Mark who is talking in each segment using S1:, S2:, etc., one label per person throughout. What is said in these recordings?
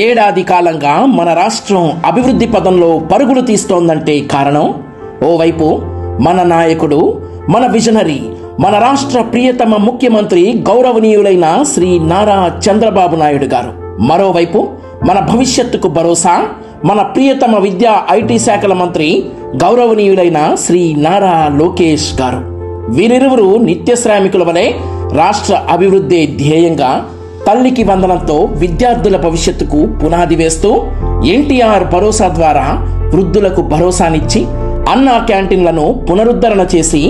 S1: ఏడాది కాలంగా మన రాష్ట్రం అభివృద్ధి పదంలో పరుగులు తీస్తోందంటే కారణం ఓవైపు మన నాయకుడు, మన విజనరీ, మన రాష్ట్ర ప్రియతమ ముఖ్యమంత్రి గౌరవనీయులైన శ్రీ నారా చంద్రబాబు నాయుడు గారు, మరోవైపు మన భవిష్యత్తుకు భరోసా మన ప్రియతమ విద్యా ఐటీ శాఖల మంత్రి గౌరవనీయులైన శ్రీ నారా లోకేష్ గారు. వీరిరువురు నిత్య శ్రామికుల వలె రాష్ట్ర అభివృద్ధి ధ్యేయంగా తల్లికి వందనంతో విద్యార్థుల భవిష్యత్తుకు పునాది వేస్తూ ఎన్టీఆర్ భరోసా ద్వారా వృద్ధులకు భరోసానిచ్చి అన్నా క్యాంటీన్లను పునరుద్ధరణ చేసి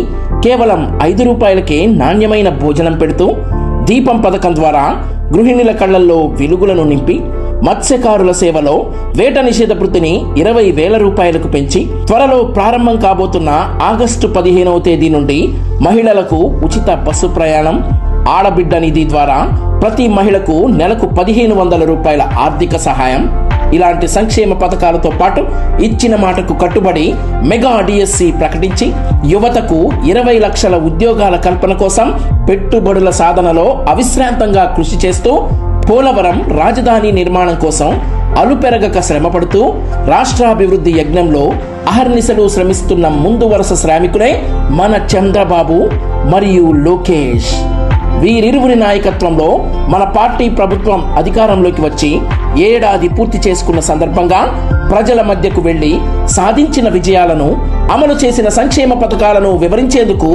S1: కేవలం 5 రూపాయలకే నాణ్యమైన భోజనం పెడుతూ దీపం పథకం ద్వారా గృహిణుల కళ్లల్లో వెలుగులను నింపి మత్స్యకారుల సేవలో వేట నిషేధ వృత్తిని 20,000 రూపాయలకు పెంచి త్వరలో ప్రారంభం కాబోతున్న ఆగస్టు 15వ తేదీ నుండి మహిళలకు ఉచిత బస్సు ప్రయాణం, ఆడబిడ్డ నిధి ద్వారా ప్రతి మహిళకు నెలకు 1,500 రూపాయల ఆర్థిక సహాయం, ఇలాంటి సంక్షేమ పథకాలతో పాటు ఇచ్చిన మాటకు కట్టుబడి మెగా డిఎస్సి ప్రకటించి యువతకు 20 లక్షల ఉద్యోగాల కల్పన కోసం పెట్టుబడుల సాధనలో అవిశ్రాంతంగా కృషి చేస్తూ పోలవరం రాజధాని నిర్మాణం కోసం అలుపెరగక శ్రమపడుతూ రాష్ట్రాభివృద్ధి యజ్ఞంలో అహర్నిశలు శ్రమిస్తున్న ముందు వరుస శ్రామికులే మన చంద్రబాబు మరియు లోకేష్. వీరిరువురి నాయకత్వంలో మన పార్టీ ప్రభుత్వం అధికారంలోకి వచ్చి ఏడాది పూర్తి చేసుకున్న సందర్భంగా ప్రజల మధ్యకు వెళ్లి సాధించిన విజయాలను, అమలు చేసిన సంక్షేమ పథకాలను వివరించేందుకు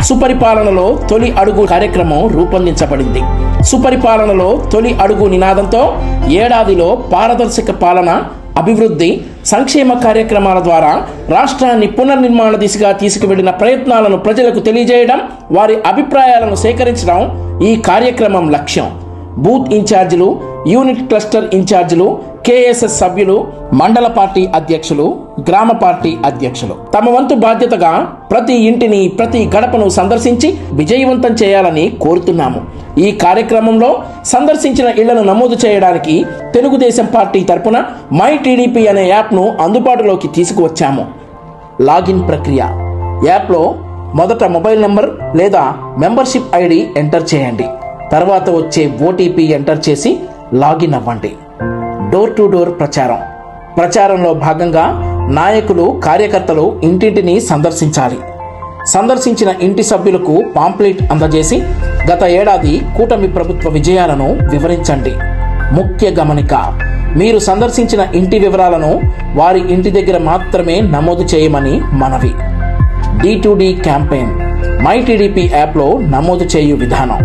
S1: సుపరిపాలనలో తొలి అడుగు కార్యక్రమం రూపొందించబడింది. సుపరిపాలనలో తొలి అడుగు నినాదంతో ఏడాదిలో పారదర్శక పాలన, అభివృద్ధి, సంక్షేమ కార్యక్రమాల ద్వారా రాష్ట్రాన్ని పునర్నిర్మాణ దిశగా తీసుకువెళ్లిన ప్రయత్నాలను ప్రజలకు తెలియజేయడం, వారి అభిప్రాయాలను సేకరించడం ఈ కార్యక్రమం లక్ష్యం. బూత్ ఇన్ఛార్జీలు, యూనిట్ క్లస్టర్ ఇన్ఛార్జీలు, కేఎస్ఎస్ సభ్యులు, మండల పార్టీ అధ్యక్షులు, గ్రామ పార్టీ అధ్యక్షులు తమ వంతు బాధ్యతగా ప్రతి ఇంటిని, ప్రతి గడపను సందర్శించి విజయవంతం చేయాలని కోరుతున్నాము. ఈ కార్యక్రమంలో సందర్శించిన ఇళ్లను నమోదు చేయడానికి తెలుగుదేశం పార్టీ తరపున మై టీడీపీ అనే యాప్ను అందుబాటులోకి తీసుకువచ్చాము. లాగిన్ ప్రక్రియ: యాప్లో మొదట మొబైల్ నెంబర్ లేదా మెంబర్షిప్ ఐడి ఎంటర్ చేయండి. తర్వాత వచ్చే ఓటీపీ ఎంటర్ చేసి లాగిన్ అవ్వండి. డోర్ టు డోర్ ప్రచారంలో భాగంగా నాయకులు, కార్యకర్తలు ఇంటింటిని సందర్శించాలి. సందర్శించిన ఇంటి సభ్యులకు పాంప్లెట్ అందజేసి గత ఏడాది కూటమి ప్రభుత్వ విజయాలను వివరించండి. ముఖ్య గమనిక: మీరు సందర్శించిన ఇంటి వివరాలను వారి ఇంటి దగ్గర మాత్రమే నమోదు చేయమని మనవి. D2D క్యాంపెయిన్ మై టీడీపీ యాప్లో నమోదు చేయు విధానం: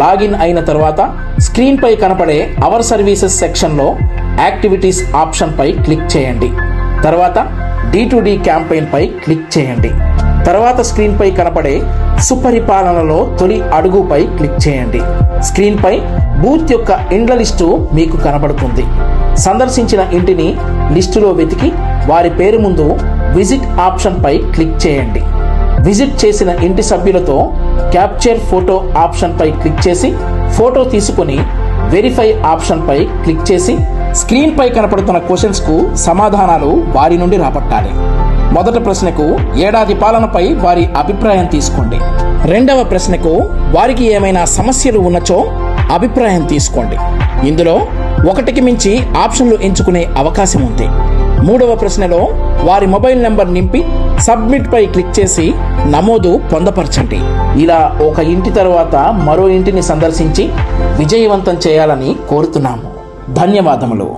S1: లాగిన్ అయిన తర్వాత స్క్రీన్ పై కనపడే అవర్ సర్వీసెస్ సెక్షన్లో యాక్టివిటీస్ ఆప్షన్ పై క్లిక్ చేయండి. తర్వాత D2D క్యాంపెయిన్ పై క్లిక్ చేయండి. తర్వాత స్క్రీన్ పై కనపడే సుపరిపాలనలో తొలి అడుగుపై క్లిక్ చేయండి. స్క్రీన్ పై బూత్ యొక్క ఇండ్ల లిస్టు మీకు కనబడుతుంది. సందర్శించిన ఇంటిని లిస్టులో వెతికి వారి పేరు ముందు విజిట్ ఆప్షన్ పై క్లిక్ చేయండి. విజిట్ చేసిన ఇంటి సభ్యులతో క్యాప్చర్ ఫోటో ఆప్షన్ పై క్లిక్ చేసి ఫోటో తీసుకుని వెరిఫై ఆప్షన్ పై క్లిక్ చేసి స్క్రీన్ పై కనపడుతున్న క్వశ్చన్స్ కు సమాధానాలు వారి నుండి రాబట్టాలి. మొదటి ప్రశ్నకు ఏడాది పాలనపై వారి అభిప్రాయం తీసుకోండి. రెండవ ప్రశ్నకు వారికి ఏమైనా సమస్యలు ఉన్నచో అభిప్రాయం తీసుకోండి. ఇందులో ఒకటికి మించి ఆప్షన్లు ఎంచుకునే అవకాశం ఉంది. మూడవ ప్రశ్నలో వారి మొబైల్ నెంబర్ నింపి సబ్మిట్ పై క్లిక్ చేసి నమోదు పొందపరచండి. ఇలా ఒక ఇంటి తర్వాత మరో ఇంటిని సందర్శించి విజయవంతం చేయాలని కోరుతున్నాము. ధన్యవాదములు.